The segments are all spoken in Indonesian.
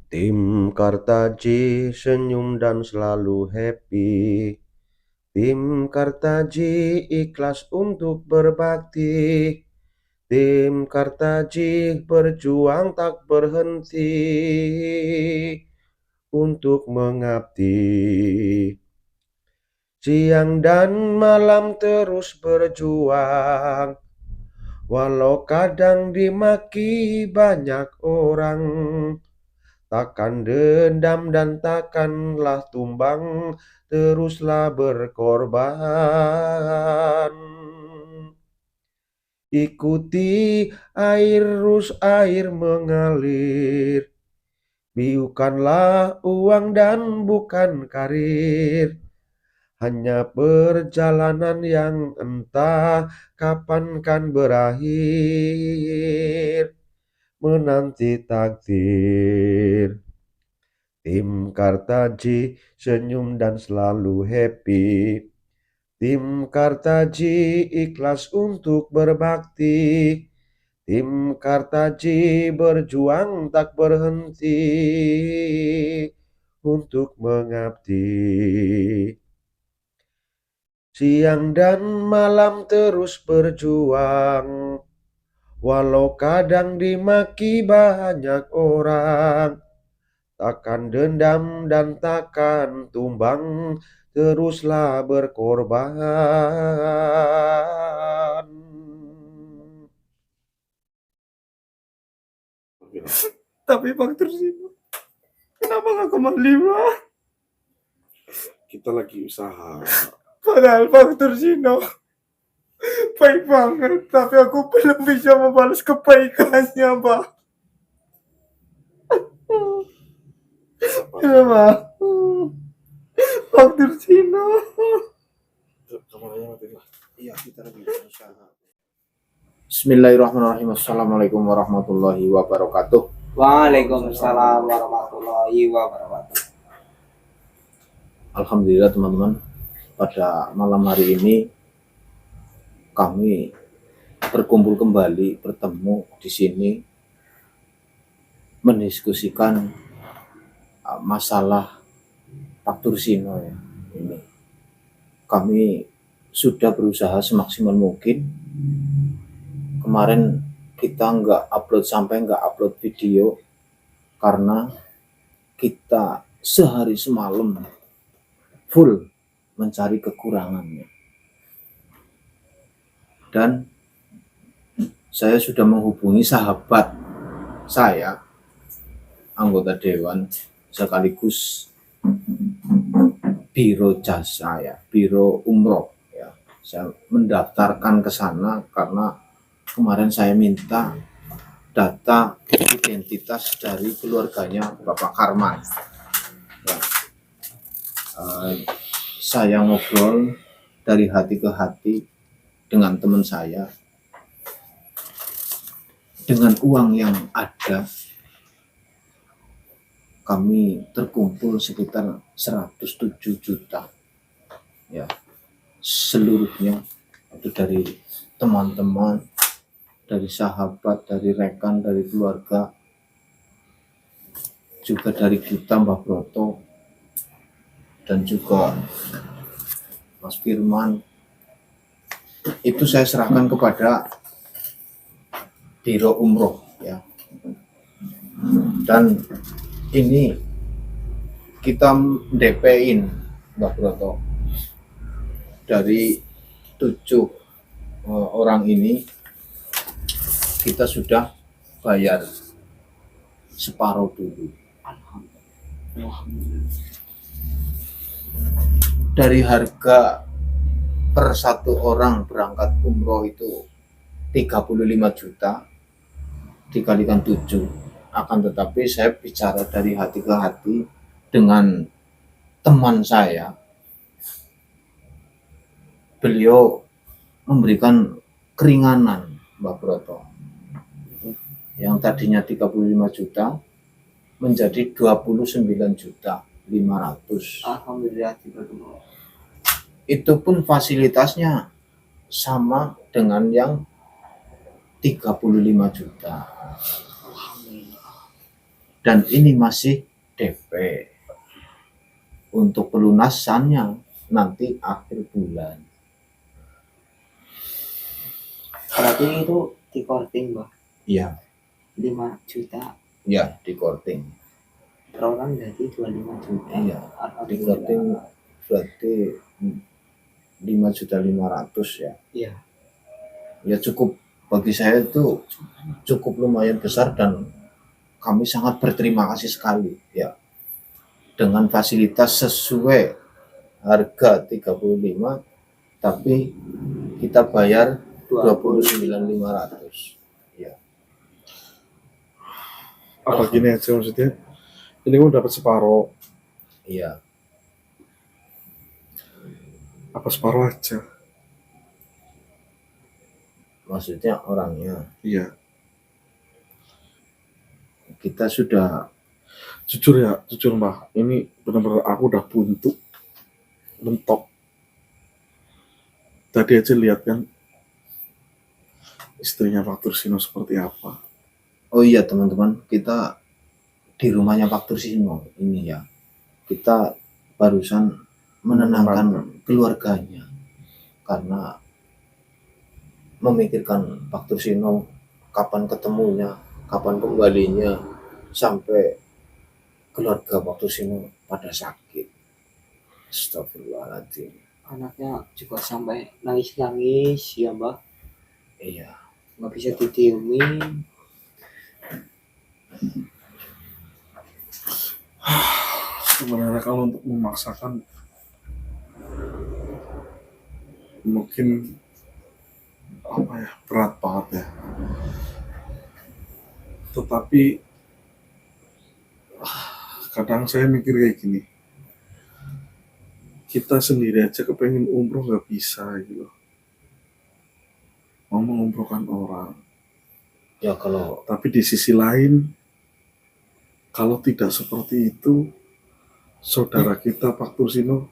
Tim Kartaji senyum dan selalu happy. Tim Kartaji ikhlas untuk berbakti. Tim Kartaji berjuang tak berhenti untuk mengabdi. Siang dan malam terus berjuang, walau kadang dimaki banyak orang. Takkan dendam dan takkanlah tumbang, teruslah berkorban. Ikuti arus air mengalir, biukanlah uang dan bukan karir. Hanya perjalanan yang entah kapan kan berakhir, menanti takdir. Tim Kartaji senyum dan selalu happy. Tim Kartaji ikhlas untuk berbakti. Tim Kartaji berjuang tak berhenti untuk mengabdi. Siang dan malam terus berjuang, walau kadang dimaki banyak orang. Takkan dendam dan takkan tumbang, teruslah berkorban. Tapi Bang Tursino, kenapa gak kembali Bang? Kita lagi usaha. Padahal Bang Tursino baik banget, tapi aku belum bisa membalas kebaikannya Bang. Kenapa? Bang Tursino. Kameranya mati lah. Iya, kita lagi usaha. Bismillahirrahmanirrahim. Assalamualaikum warahmatullahi wabarakatuh. Waalaikumsalam warahmatullahi wabarakatuh. Alhamdulillah teman-teman, pada malam hari ini kami berkumpul kembali, bertemu di sini mendiskusikan masalah Pak Tursino ya. Ini kami sudah berusaha semaksimal mungkin. Kemarin kita nggak upload video karena kita sehari semalam full mencari kekurangannya. Dan saya sudah menghubungi sahabat saya, anggota dewan sekaligus biro jasa ya, biro umroh ya. Saya mendaftarkan ke sana karena kemarin saya minta data identitas dari keluarganya Bapak Karman. Ya. Saya ngobrol dari hati ke hati dengan teman saya. Dengan uang yang ada, kami terkumpul sekitar 107 juta. Ya, seluruhnya itu dari teman-teman, dari sahabat, dari rekan, dari keluarga, juga dari kita Mbak Broto, dan juga Mas Firman. Itu saya serahkan kepada biro umroh ya. Dan ini kita DP-in Mbak Broto dari 7 orang ini. Kita sudah bayar separuh dulu. Dari harga per satu orang berangkat umroh itu 35 juta dikalikan 7. Akan tetapi saya bicara dari hati ke hati dengan teman saya. Beliau memberikan keringanan Mbak Broto. Yang tadinya 35 juta menjadi 29 juta 500. Alhamdulillah. Itu pun fasilitasnya sama dengan yang 35 juta. dan ini masih DP. Untuk pelunasannya nanti akhir bulan. Berarti itu di korting, Mbak. Iya, 5 juta ya di korting. per orang jadi 25 juta. Iya, di Alhamdulillah. korting berarti 5.500.000 ya. Iya. Ya cukup, bagi saya itu cukup lumayan besar dan kami sangat berterima kasih sekali ya. Dengan fasilitas sesuai harga 35 tapi kita bayar 29.500. Ya. Apa gini aja maksudnya? Ini gue dapat separuh. Iya. Apa separuh aja? Maksudnya orangnya. Iya. Kita sudah Jujur Mbak, ini benar-benar aku udah buntu, mentok. Tadi aja lihat kan istrinya Pak Tursino seperti apa. oh iya teman-teman, kita di rumahnya Pak Tursino ini ya. Kita barusan menenangkan keluarganya karena memikirkan Pak Tursino kapan ketemunya, kapan kembalinya, sampai keluarga Pak Tursino pada sakit. Astagfirullahaladzim. Anaknya juga sampai nangis-nangis ya, Mbak. Iya. Nggak bisa didiemin. Sebenarnya kalau untuk memaksakan mungkin apa ya, berat banget ya. Tetapi kadang saya mikir kayak gini, kita sendiri aja kepengen umroh nggak bisa gitu loh, mau mengumrohkan orang. Ya kalau Tapi di sisi lain, kalau tidak seperti itu, saudara kita Pak Tursino,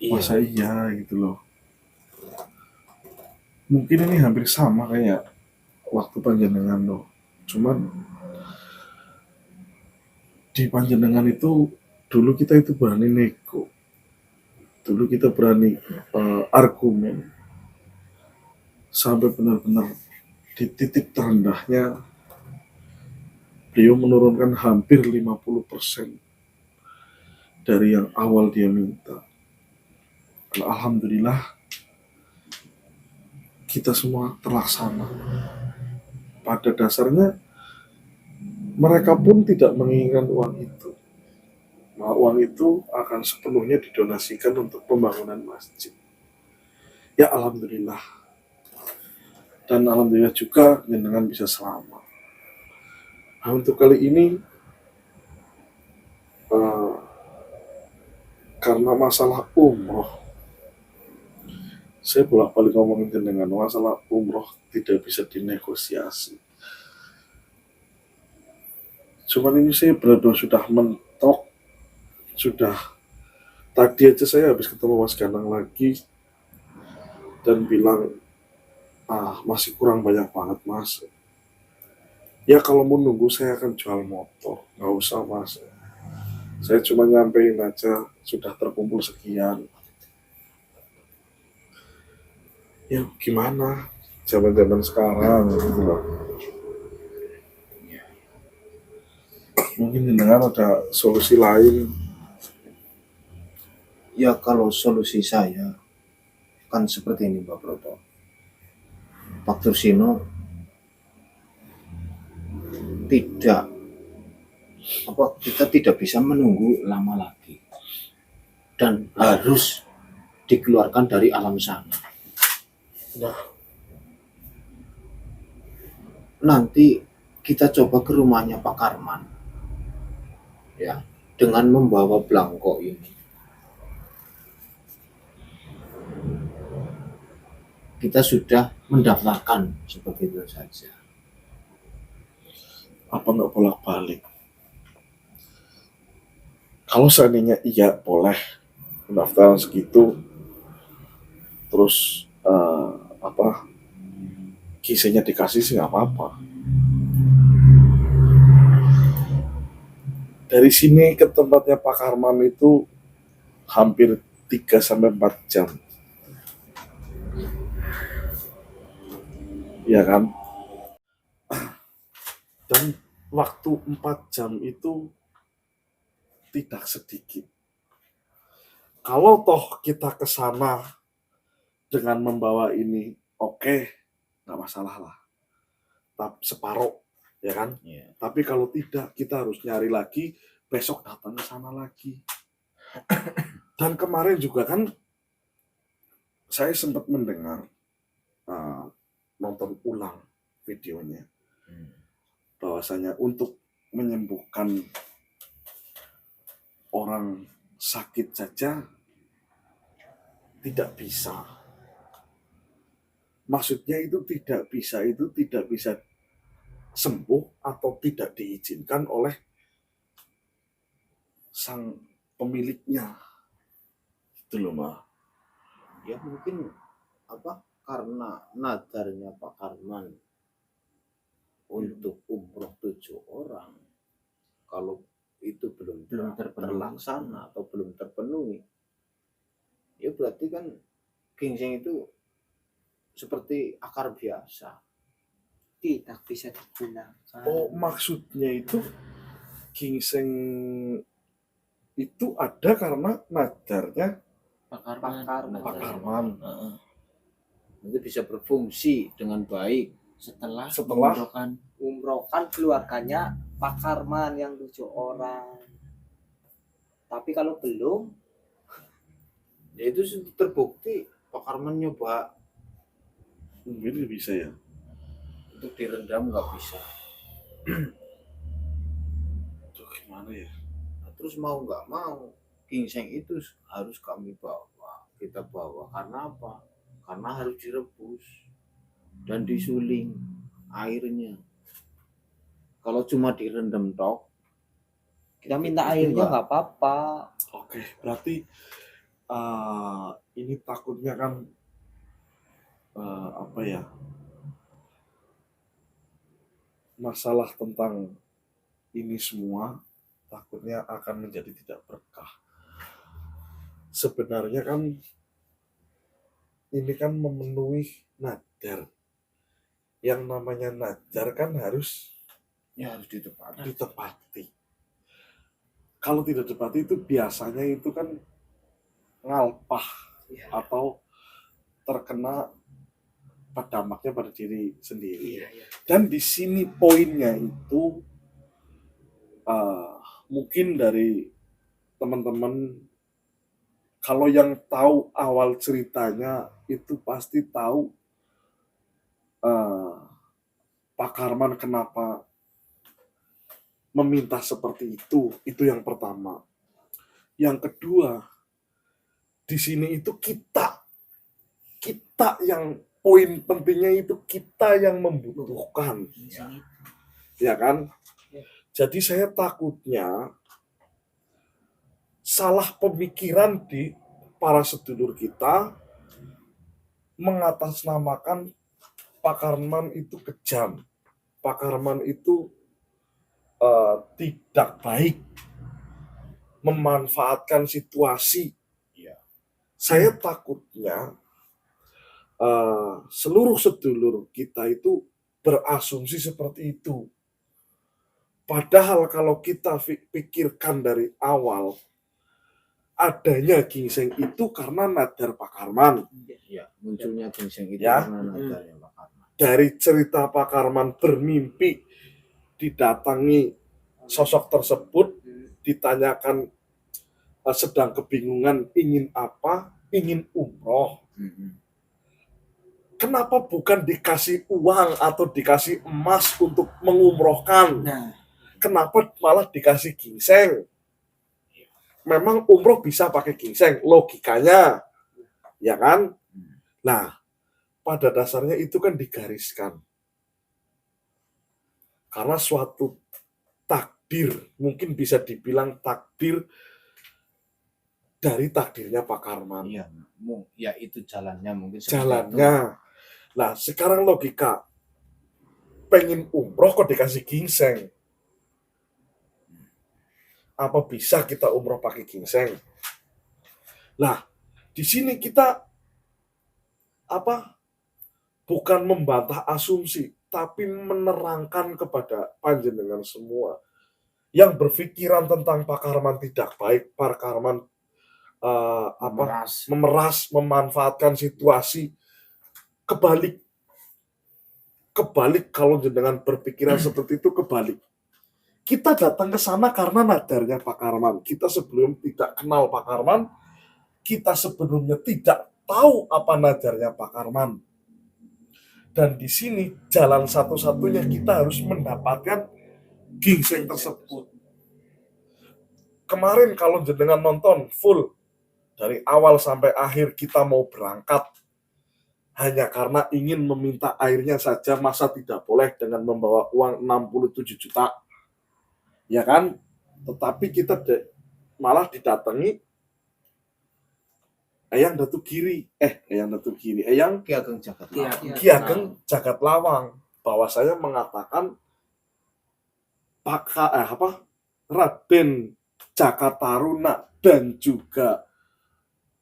masa iya gitu loh. Mungkin ini hampir sama kayak waktu panjenengan loh. Cuman di panjenengan itu dulu kita itu berani nego, dulu kita berani argumen sampai benar-benar di titik terendahnya beliau menurunkan hampir 50% dari yang awal dia minta. Alhamdulillah kita semua terlaksana. Pada dasarnya mereka pun tidak menginginkan uang itu. Nah, uang itu akan sepenuhnya didonasikan untuk pembangunan masjid. Ya alhamdulillah. Dan alhamdulillah juga jenengan bisa selamat. Nah, untuk kali ini karena masalah umroh, saya bolak-balik ngomongin jenengan, masalah umroh tidak bisa dinegosiasi. Cuman ini saya benar-benar sudah mentok, sudah tadi aja saya habis ketemu Mas Ganang lagi dan bilang, masih kurang banyak banget Mas. Ya kalau mau nunggu saya akan jual motor, nggak usah Mas. Saya cuma nyampein aja sudah terkumpul sekian. Ya gimana, zaman-zaman sekarang gitu loh. Mungkin jenengan ada solusi lain. ya kalau solusi saya kan seperti ini Pak Proto. Pak Tursino kita tidak bisa menunggu lama lagi dan harus dikeluarkan dari alam sana. Nanti kita coba ke rumahnya Pak Karman ya, dengan membawa belangko ini. Kita sudah mendaftarkan seperti itu saja. Apa nggak bolak-balik? Kalau seandainya iya boleh pendaftaran segitu, terus kisinya dikasih sih nggak apa-apa. Dari sini ke tempatnya Pak Karman itu hampir 3 sampai 4 jam. Ya kan? Dan waktu 4 jam itu tidak sedikit. Kalau toh kita ke sana dengan membawa ini, oke, nggak masalah lah. Separuh, ya kan? Iya. Tapi kalau tidak, kita harus nyari lagi, besok datang ke sana lagi. Dan kemarin juga kan, saya sempat mendengar, nonton ulang videonya, bahwasanya untuk menyembuhkan orang sakit saja tidak bisa. Maksudnya itu tidak bisa sembuh atau tidak diizinkan oleh sang pemiliknya. Itu loh, Ma. Ya mungkin karena nadarnya Pak Karman untuk umroh 7 orang, kalau itu belum terlaksana atau belum terpenuhi, ya berarti kan gingseng itu seperti akar biasa. Tidak bisa digunakan. Oh, maksudnya itu gingseng itu ada karena nadarnya Pak Pak Karman. Itu bisa berfungsi dengan baik Setelah Setelah umrohkan keluarganya Pak Karman yang 7 orang. Tapi kalau belum, ya itu terbukti Pak Karman nyoba mungkin bisa ya. untuk direndam nggak bisa. Tuh gimana ya? Nah, terus mau nggak mau gingseng itu harus kita bawa karena apa? Karena harus direbus dan disuling airnya. Kalau cuma direndam tok, kita minta Itu airnya enggak. nggak apa-apa. Oke, berarti ini takutnya kan apa ya? Masalah tentang ini semua takutnya akan menjadi tidak berkah. Sebenarnya kan ini kan memenuhi nadar. Yang namanya nadar kan harus ya harus ditepati. ditepati. Kalau tidak ditepati itu biasanya itu kan ngalpah atau terkena dampaknya pada diri sendiri. Dan di sini poinnya itu mungkin dari teman-teman, kalau yang tahu awal ceritanya itu pasti tahu Pak Karman kenapa meminta seperti itu yang pertama. Yang kedua, di sini itu kita yang poin pentingnya itu kita yang membutuhkan, ya kan? Jadi saya takutnya salah pemikiran di para sedulur kita mengatasnamakan Pak Karman itu kejam, Pak Karman itu tidak baik, memanfaatkan situasi. Saya takutnya seluruh sedulur kita itu berasumsi seperti itu. Padahal kalau kita pikirkan dari awal, adanya gingseng itu karena nadar Pak Karman. Ya, munculnya gingseng itu Ya. karena nadarnya Pak Karman. Dari cerita Pak Karman bermimpi didatangi sosok tersebut, ditanyakan sedang kebingungan ingin apa, ingin umroh. Kenapa bukan dikasih uang atau dikasih emas untuk mengumrohkan? Kenapa malah dikasih gingseng? Memang umroh bisa pakai gingseng, logikanya, ya kan? Nah, pada dasarnya itu kan digariskan. Karena suatu takdir, mungkin bisa dibilang takdir dari takdirnya Pak Karman. Iya, ya itu jalannya mungkin seperti Jalannya. Nah, sekarang logika, pengen umroh kok dikasih gingseng. Apa bisa kita umroh pakai ginseng? Nah, di sini kita bukan membantah asumsi, tapi menerangkan kepada panjenengan semua yang berpikiran tentang Pak Karman tidak baik, Pak Karman memeras, memanfaatkan situasi. Kebalik kalau jenengan berpikiran seperti itu, kebalik. Kita datang ke sana karena nadarnya Pak Karman. Kita sebelum tidak kenal Pak Karman, kita sebelumnya tidak tahu apa nadarnya Pak Karman. Dan di sini jalan satu-satunya kita harus mendapatkan ginseng tersebut. Kemarin kalau jenengan nonton full dari awal sampai akhir, kita mau berangkat hanya karena ingin meminta airnya saja, masa tidak boleh dengan membawa uang 67 juta? Ya kan? Tetapi kita malah didatangi Eyang Datu Giri, Eyang Ki Ageng Jagat Lawang. Ki Ageng Jagat Lawang, bahwa saya mengatakan Raden Jakataruna dan juga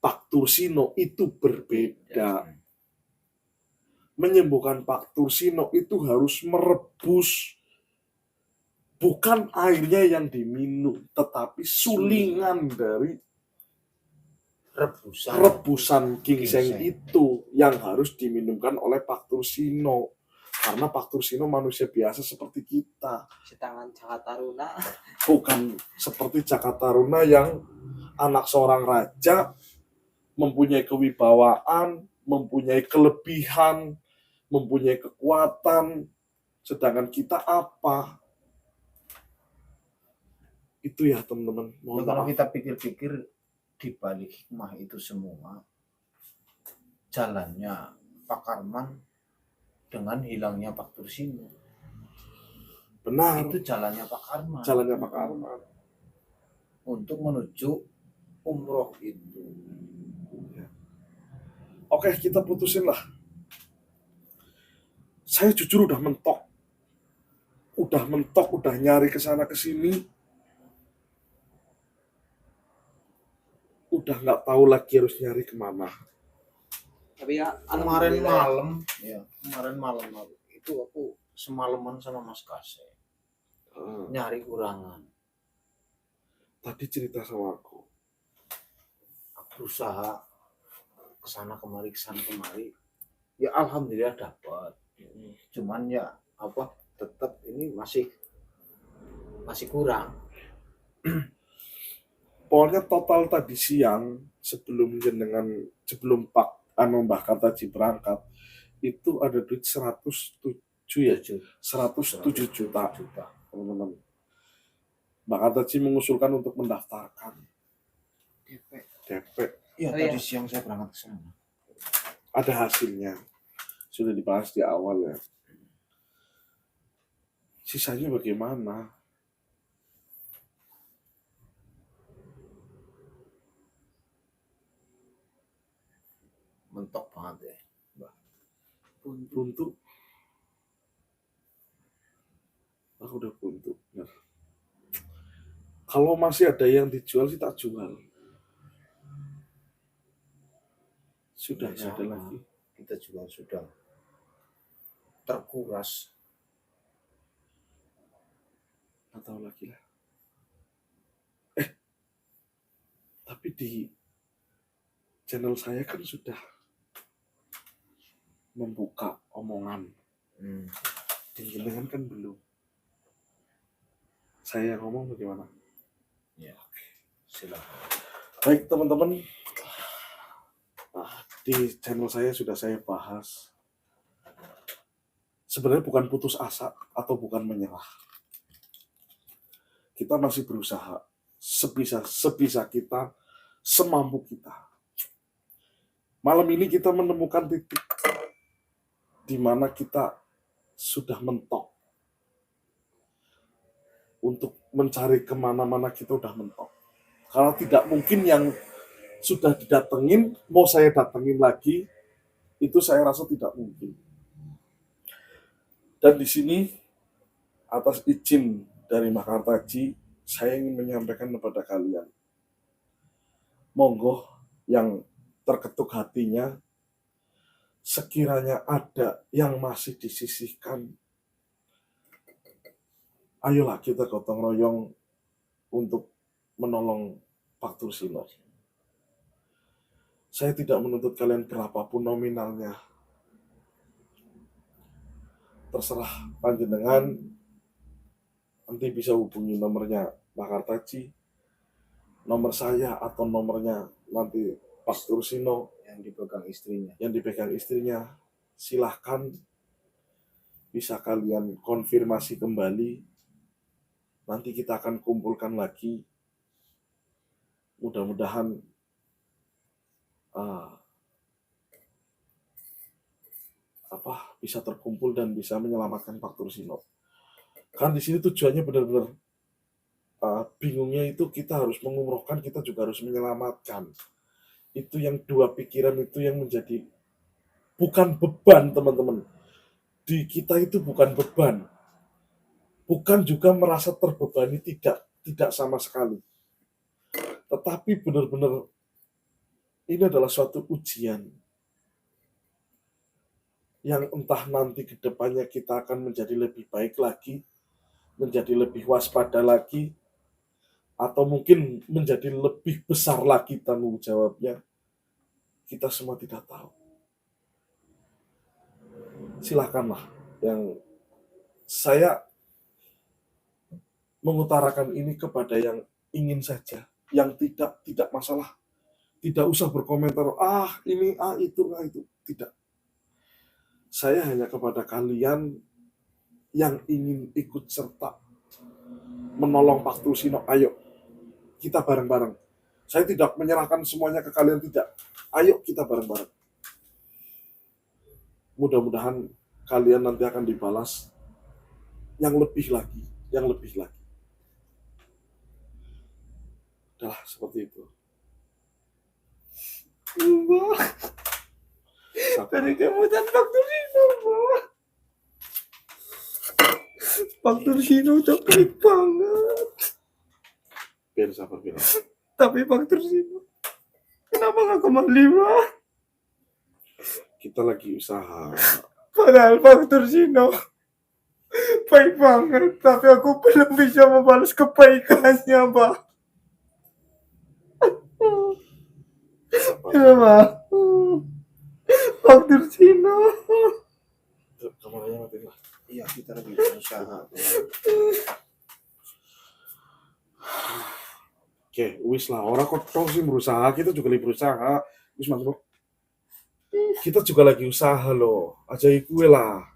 Pak Tursino itu berbeda. Menyembuhkan Pak Tursino itu harus merebus, bukan airnya yang diminum, tetapi sulingan dari rebusan ginseng itu yang harus diminumkan oleh Pak Tursino. Karena Pak Tursino manusia biasa seperti kita. Sedangkan Jakataruna Bukan seperti Jakataruna yang anak seorang raja, mempunyai kewibawaan, mempunyai kelebihan, mempunyai kekuatan. Sedangkan kita apa? Itu ya teman-teman. Ya, kalau kita pikir-pikir di balik hikmah itu semua, jalannya Pak Karman dengan hilangnya Pak Tursino. Benar. Itu jalannya Pak Karman. Jalannya Pak Karman. Untuk menuju umroh itu. Oke, kita putusin lah. Saya jujur udah mentok, udah nyari kesana kesini, udah nggak tahu lagi harus nyari kemana. tapi ya Kemarin alhamdulillah malam itu aku semalaman sama Mas Kase nyari kurangan. Tadi cerita sama aku Berusaha kesana kemari, ya alhamdulillah dapat. Cuman ya tetap ini masih kurang. Pokoknya total tadi siang sebelum Pak Mbah Kartaji berangkat itu ada duit 107 ya, 107 juta teman-teman. Mbak Kartaji mengusulkan untuk mendaftarkan DP. Ya, Oh, tadi iya. siang saya berangkat ke sana. Ada hasilnya, sudah dibahas di awal ya. Sisanya bagaimana? Mentok banget ya. Buntu. Aku udah buntu. Bener. Kalau masih ada yang dijual sih tak jual. Sudah Ya, nggak ada sama. lagi. Kita juga sudah terkuras. Nggak tahu lagi lah. Tapi di channel saya kan sudah membuka omongan. Di jenengan kan belum. Saya yang ngomong bagaimana? Ya, silakan. Baik teman-teman, di channel saya sudah saya bahas. Sebenarnya bukan putus asa atau bukan menyerah. Kita masih berusaha sebisa kita, semampu kita. Malam ini kita menemukan titik di mana kita sudah mentok. Untuk mencari kemana-mana kita udah mentok. Karena tidak mungkin yang sudah didatengin, mau saya datengin lagi, itu saya rasa tidak mungkin. Dan di sini, atas izin dari Mbah Kartaji, saya ingin menyampaikan kepada kalian, monggo yang terketuk hatinya, sekiranya ada yang masih disisihkan, ayolah kita gotong royong untuk menolong Pak Tursino. Saya tidak menuntut kalian berapapun nominalnya. Terserah panjenengan, nanti bisa hubungi nomornya Pak Kartaji, nomor saya atau nomornya nanti Pak Tursino yang dipegang istrinya. Silahkan bisa kalian konfirmasi kembali. Nanti kita akan kumpulkan lagi. Mudah-mudahan bisa terkumpul dan bisa menyelamatkan Pak Tursino. Kan di sini tujuannya benar-benar bingungnya itu kita harus mengumrohkan, kita juga harus menyelamatkan. Itu yang dua pikiran itu yang menjadi bukan beban, teman-teman. Di kita itu bukan beban. Bukan juga merasa terbebani, tidak sama sekali. Tetapi benar-benar ini adalah suatu ujian yang entah nanti ke depannya kita akan menjadi lebih baik lagi, menjadi lebih waspada lagi, atau mungkin menjadi lebih besar lagi tanggung jawabnya. Kita semua tidak tahu. Silakanlah, yang saya mengutarakan ini kepada yang ingin saja, yang tidak masalah, tidak usah berkomentar, ini, itu, tidak. Saya hanya kepada kalian yang ingin ikut serta menolong Pak Tursino, ayo kita bareng-bareng. Saya tidak menyerahkan semuanya ke kalian, tidak. Ayo kita bareng-bareng. Mudah-mudahan kalian nanti akan dibalas yang lebih lagi, yang lebih lagi. Udah seperti itu. Dari kemudian Pak Tursino, Pak Tursino udah baik banget. Biar sabar, biar. Tapi Pak Tursino, kenapa nggak kembali, Pak? Kita lagi usaha. Padahal Pak Tursino baik banget, tapi aku belum bisa membalas kebaikannya, Pak. Kenapa? Pak Tursino. Kameranya mati lah. Iya, kita lagi berusaha. Oke, wis lah. Orang kok sih berusaha, kita juga lagi berusaha. Wis mantap. Kita juga lagi usaha loh. Ajaib gue lah.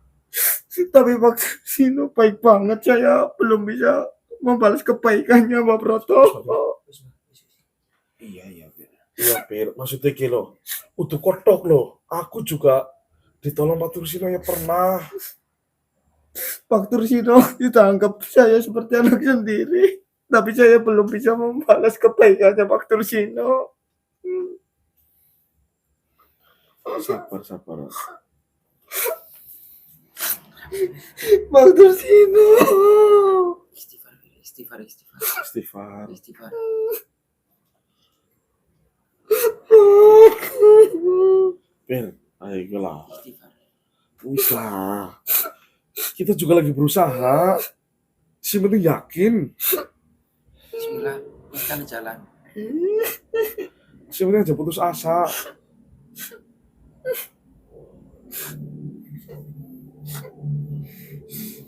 Tapi Pak Tursino baik banget, saya belum bisa membalas kebaikannya, Pak Broto. Iya, Ber. Iya, Per. Maksudnya gitu loh. Untuk kotok loh. Aku juga ditolong Pak Tursino ya pernah. Pak Tursino ditangkap saya seperti anak sendiri, tapi saya belum bisa membalas kebaikannya Pak Tursino. Sabar. Pak Tursino. Istighfar. Per, ayo gue lah. Wis lah. Kita juga lagi berusaha. Si penting yakin. Bismillah, kita jalan. Si penting aja putus asa.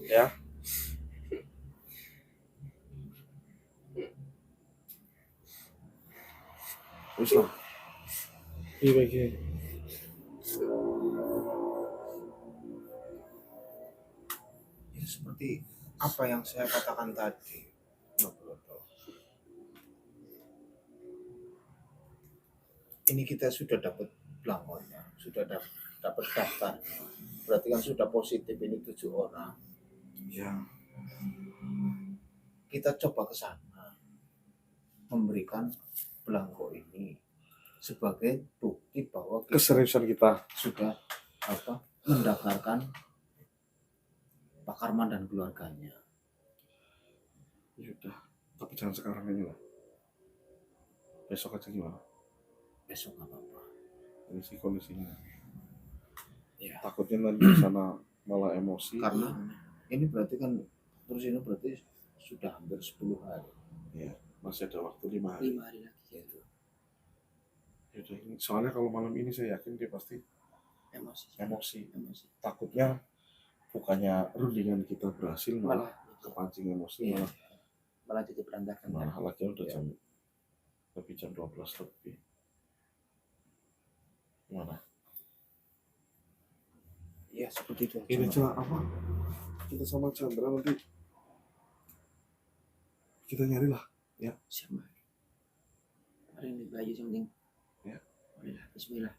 Ya. Wis lah. Iya. Ya, seperti apa yang saya katakan tadi, Pak Broto. Ini kita sudah dapat belangkonya, sudah dapat daftar. Berarti kan sudah positif ini 7 orang. Ya. Kita coba ke sana memberikan belangko ini sebagai bukti bahwa kita Keseriusan kita. sudah mendaftarkan Pak Karman dan keluarganya. Ya udah. Tapi Jangan sekarang ini lah. Besok aja gimana? Besok nggak apa-apa. Ini sih kondisinya. Ya. Takutnya nanti di sana malah emosi. Karena ini berarti kan terus ini berarti sudah hampir 10 hari. Ya, masih ada waktu 5 hari. 5 hari lagi Gitu. Yaudah, ini soalnya kalau malam ini saya yakin dia pasti emosi. takutnya bukannya rundingan kita berhasil malah Malah kepancing emosi, Iya. malah malah jadi berantakan kan. lagi udah Iya. jam 12 lebih. Gimana? Ya seperti itu. Ini aja apa? Kita sama Chandra nanti kita nyari lah. Siapa? Ada yang di baju yang penting. Ya. Boleh lah, bismillah.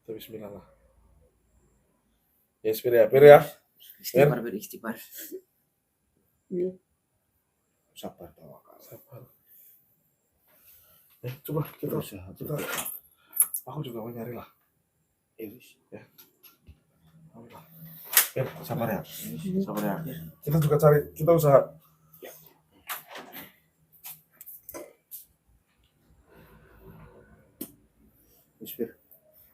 Kita bismillah lah. Ya, Pir ya. Istighfar beristighfar. Sabar tawakal. Sabar. Coba kita Berusaha berdoa. aku juga mau nyari lah. Ya wis. Alhamdulillah. Pir, sabar ya. Sabar ya. Ya. Kita juga cari, kita usaha. Wis Pir.